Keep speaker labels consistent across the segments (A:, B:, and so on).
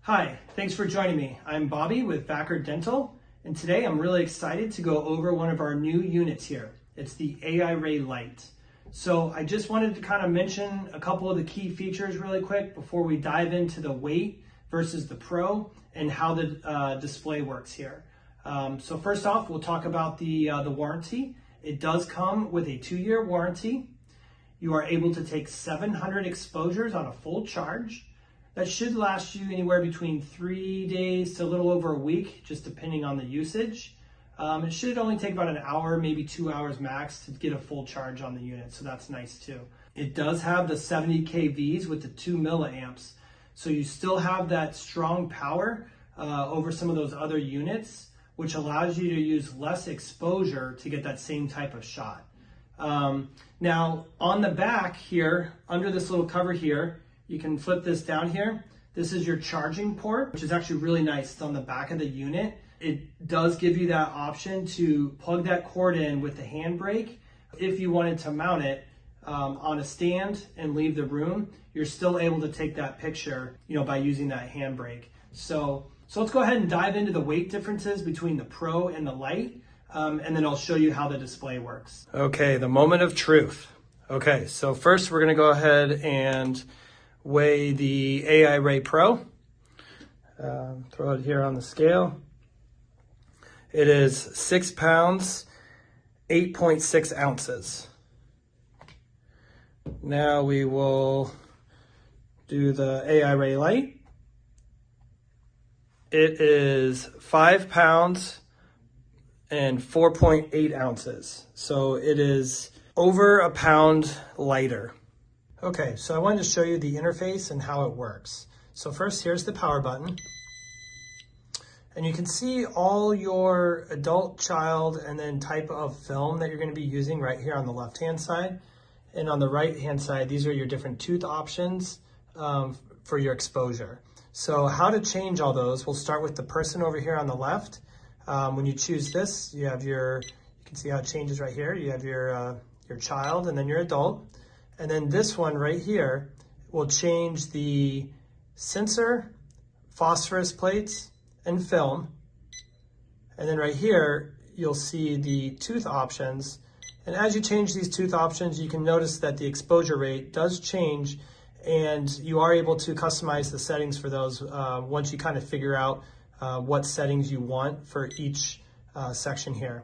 A: Hi, thanks for joining me. I'm Bobby with Backer Dental, and today I'm really excited to go over one of our new units here. It's the AI-Ray Lite. So I just wanted to kind of mention a couple of the key features really quick before we dive into the weight versus the Pro and how the display works here. So first off, we'll talk about the warranty. It does come with a 2-year warranty. You are able to take 700 exposures on a full charge. That should last you anywhere between 3 days to a little over a week, just depending on the usage. It should only take about an hour, maybe 2 hours max to get a full charge on the unit, so that's nice too. It does have the 70 kVs with the 2 milliamps, so you still have that strong power over some of those other units, which allows you to use less exposure to get that same type of shot. Now, on the back here, under this little cover here, you can flip this down here. This is your charging port, which is actually really nice. It's on the back of the unit. It does give you that option to plug that cord in with the handbrake. If you wanted to mount it on a stand and leave the room, you're still able to take that picture, by using that handbrake. So let's go ahead and dive into the weight differences between the Pro and the Lite, and then I'll show you how the display works. Okay, the moment of truth. Okay, so first we're gonna go ahead and weigh the AI-Ray Pro. Throw it here on the scale. It is 6 pounds, 8.6 ounces. Now we will do the AI-Ray Lite. It is 5 pounds and 4.8 ounces. So it is over a pound lighter. Okay, so I wanted to show you the interface and how it works. So first, here's the power button. And you can see all your adult, child, and then type of film that you're going to be using right here on the left-hand side. And on the right-hand side, these are your different tooth options for your exposure. So how to change all those, we'll start with the person over here on the left. When you choose this, you can see how it changes right here. You have your child and then your adult. And then this one right here will change the sensor, phosphorus plates, and film. And then right here, you'll see the tooth options. And as you change these tooth options, you can notice that the exposure rate does change, and you are able to customize the settings for those once you kind of figure out what settings you want for each section here.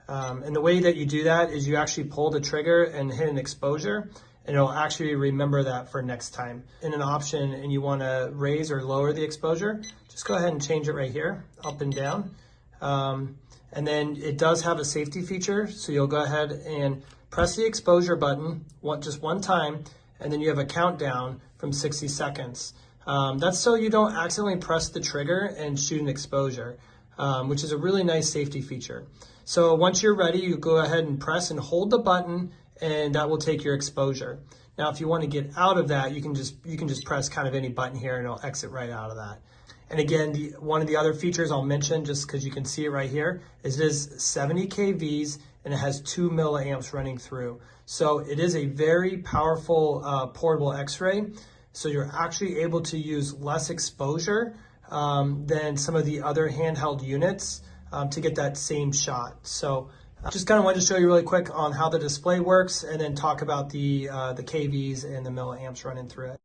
A: And the way that you do that is you actually pull the trigger and hit an exposure, and it'll actually remember that for next time. In an option, and you want to raise or lower the exposure, just go ahead and change it right here, up and down. And then it does have a safety feature, so you'll go ahead and press the exposure button just one time, and then you have a countdown from 60 seconds. That's so you don't accidentally press the trigger and shoot an exposure, which is a really nice safety feature. So once you're ready, you go ahead and press and hold the button, and that will take your exposure. Now, if you want to get out of that, you can just press kind of any button here, and it'll exit right out of that. And again, one of the other features I'll mention, just because you can see it right here, is it is 70 kVs and it has 2 milliamps running through. So it is a very powerful portable X-ray. So you're actually able to use less exposure than some of the other handheld units to get that same shot. So just kind of wanted to show you really quick on how the display works, and then talk about the KVs and the milliamps running through it.